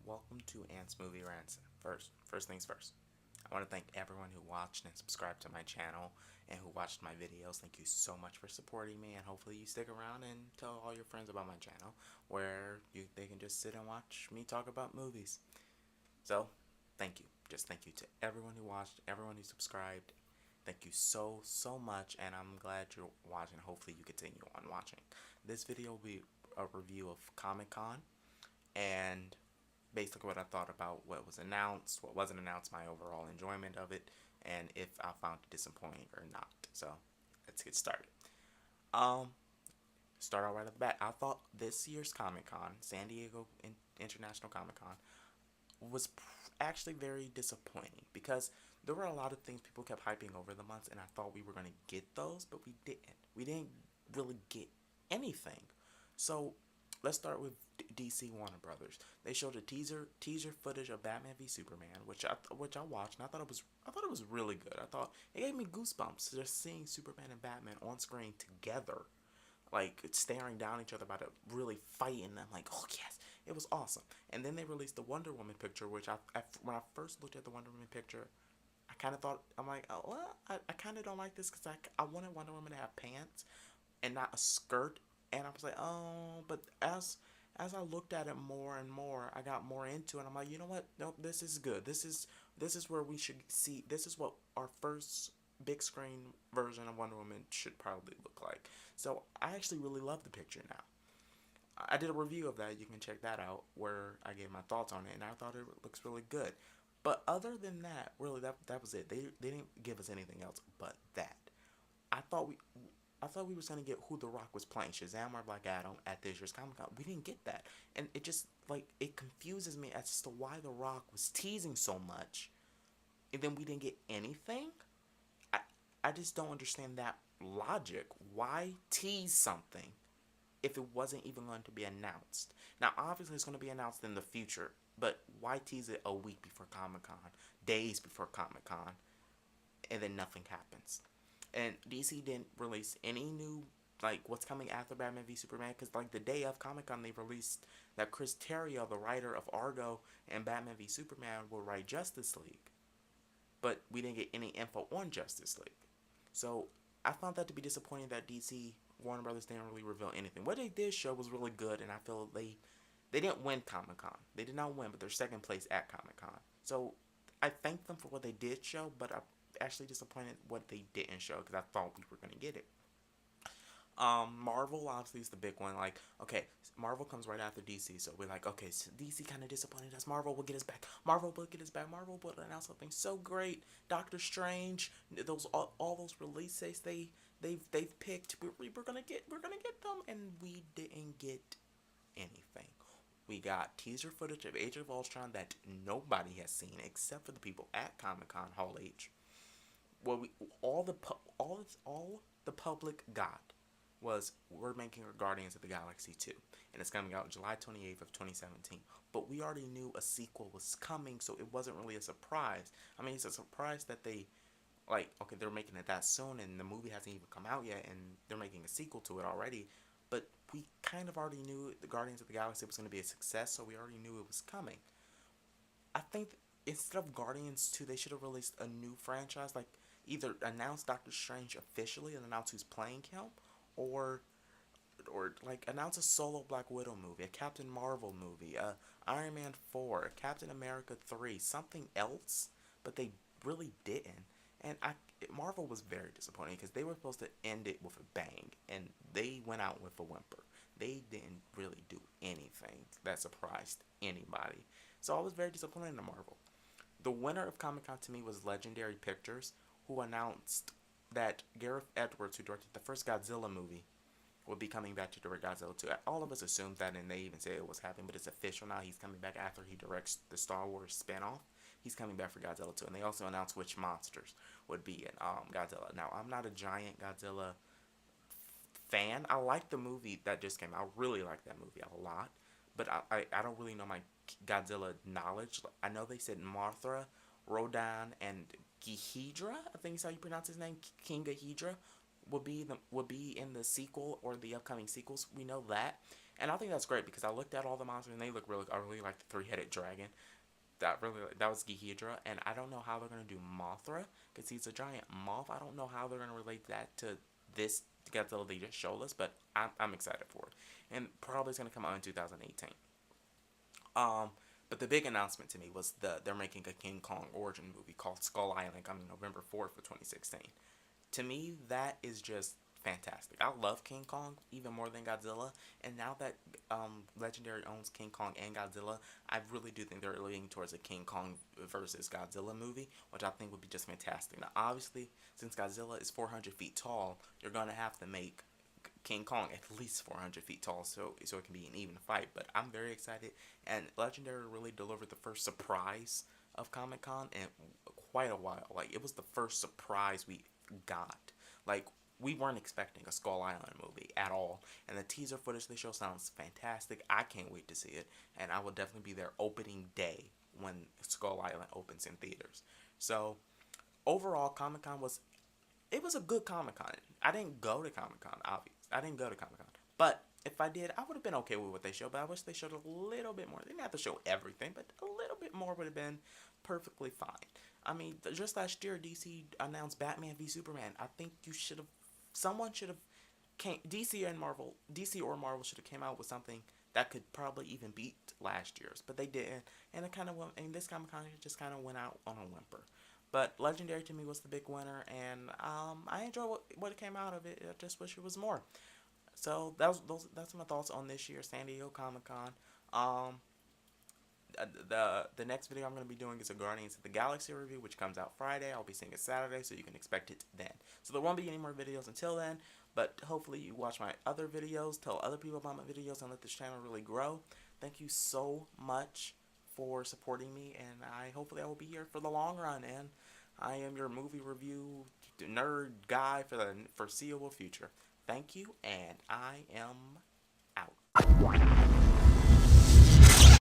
welcome to Ant's Movie Rants. First things first. I want to thank everyone who watched and subscribed to my channel and who watched my videos. Thank you so much for supporting me, and hopefully you stick around and tell all your friends about my channel, where they can just sit and watch me talk about movies. So, thank you. Just thank you to everyone who watched, everyone who subscribed. Thank you so much, and I'm glad you're watching. Hopefully you continue on watching. This video will be a review of Comic Con and basically what I thought about what was announced, what wasn't announced, my overall enjoyment of it, and if I found it disappointing or not. So let's get started. Um, Start out right at the bat. I thought this year's Comic Con, San Diego International Comic Con, was actually very disappointing because there were a lot of things people kept hyping over the months, and I thought we were going to get those, but we didn't. We didn't really get anything. So let's start with DC Warner Brothers. They showed a teaser footage of Batman v Superman, which I watched, and I thought it was really good. I thought it gave me goosebumps just seeing Superman and Batman on screen together, like staring down each other about it, really fighting. I'm like, oh yes, it was awesome. And then they released the Wonder Woman picture, which when I first looked at the Wonder Woman picture, I kind of thought, I'm like, oh, well, I kind of don't like this because I wanted Wonder Woman to have pants and not a skirt. And I was like, oh, but as I looked at it more and more, I got more into it. I'm like, you know what? Nope, this is good. This is where we should see. This is what our first big screen version of Wonder Woman should probably look like. So I actually really love the picture now. I did a review of that. You can check that out where I gave my thoughts on it, and I thought it looks really good. But other than that, really, that was it. They didn't give us anything else but that. I thought we I thought we was gonna get who The Rock was playing, Shazam or Black Adam, at this year's Comic Con. We didn't get that, and it just like it confuses me as to why The Rock was teasing so much, and then we didn't get anything. I I just don't understand that logic. Why tease something if it wasn't even going to be announced? Now, obviously, it's going to be announced in the future, but why tease it a week before Comic Con, days before Comic Con, and then nothing happens? And DC didn't release any new, like, what's coming after Batman v Superman, because like the day of Comic Con they released that Chris Terrio, the writer of Argo and Batman v Superman, will write Justice League, but we didn't get any info on Justice League. So I found that to be disappointing that DC Warner Brothers didn't really reveal anything. What they did show was really good, and I feel they didn't win Comic Con. They did not win, but they're second place at Comic Con. So I thank them for what they did show, but I'm actually disappointed what they didn't show because I thought we were gonna get it. Marvel obviously is the big one. Like, okay, Marvel comes right after DC, so we're like, okay, so DC kind of disappointed us. Marvel will get us back. Marvel will get us back. Marvel will announce something so great. Doctor Strange, those all those release dates they've picked. We're gonna get them, and we didn't get anything. We got teaser footage of Age of Ultron that nobody has seen except for the people at Comic Con Hall H. Well, all the public got was we're making a Guardians of the Galaxy 2, and it's coming out July 28th of 2017. But we already knew a sequel was coming, so it wasn't really a surprise. I mean, it's a surprise that they, like, okay, they're making it that soon, and the movie hasn't even come out yet, and they're making a sequel to it already. But we kind of already knew the Guardians of the Galaxy was going to be a success, so we already knew it was coming. I think instead of Guardians 2, they should have released a new franchise, like either announce Doctor Strange officially and announce who's playing him, or like announce a solo Black Widow movie, a Captain Marvel movie, a Iron Man 4, a Captain America 3, something else, but they really didn't. And Marvel was very disappointing because they were supposed to end it with a bang, and they went out with a whimper. They didn't really do anything that surprised anybody. So I was very disappointed in Marvel. The winner of Comic Con to me was Legendary Pictures, who announced that Gareth Edwards, who directed the first Godzilla movie, would be coming back to direct Godzilla 2. All of us assumed that, and they even said it was happening, but it's official now. He's coming back after he directs the Star Wars spinoff. He's coming back for Godzilla 2, and they also announced which monsters would be in Godzilla. Now, I'm not a giant Godzilla fan. I like the movie that just came out. I really like that movie a lot, but I don't really know my Godzilla knowledge. I know they said Mothra, Rodan, and Ghidorah, I think is how you pronounce his name, King Ghidorah, would be in the sequel or the upcoming sequels. We know that, and I think that's great because I looked at all the monsters and they look really. I really like the three-headed dragon. That was Ghidorah, and I don't know how they're gonna do Mothra because he's a giant moth. I don't know how they're gonna relate that to this Godzilla they just showed us, but I'm excited for it, and probably it's gonna come out in 2018. But the big announcement to me was they're making a King Kong origin movie called Skull Island coming November 4th of 2016. To me, that is just fantastic. I love King Kong even more than Godzilla, and now that Legendary owns King Kong and Godzilla, I really do think they're leaning towards a King Kong versus Godzilla movie, which I think would be just fantastic. Now, obviously, since Godzilla is 400 feet tall, you're gonna have to make King Kong at least 400 feet tall, so it can be an even fight. But I'm very excited, and Legendary really delivered the first surprise of Comic Con in quite a while. Like, it was the first surprise we got. Like, we weren't expecting a Skull Island movie at all, and the teaser footage they show sounds fantastic. I can't wait to see it, and I will definitely be there opening day when Skull Island opens in theaters. So overall, Comic Con was a good Comic Con. I didn't go to Comic Con, obviously. I didn't go to Comic Con, but if I did, I would have been okay with what they showed. But I wish they showed a little bit more. They didn't have to show everything, but a little bit more would have been perfectly fine. I mean, just last year, DC announced Batman v Superman. I think someone should have DC or Marvel should have came out with something that could probably even beat last year's, but they didn't, and it kind of went. And this Comic Con just kind of went out on a whimper. But Legendary to me was the big winner, and I enjoyed what came out of it. I just wish it was more. So that's my thoughts on this year's San Diego Comic Con. The next video I'm going to be doing is a Guardians of the Galaxy review, which comes out Friday. I'll be seeing it Saturday, so you can expect it then. So there won't be any more videos until then, but hopefully you watch my other videos, tell other people about my videos, and let this channel really grow. Thank you so much for supporting me, and hopefully I will be here for the long run, and I am your movie review nerd guy for the foreseeable future. Thank you, and I am out.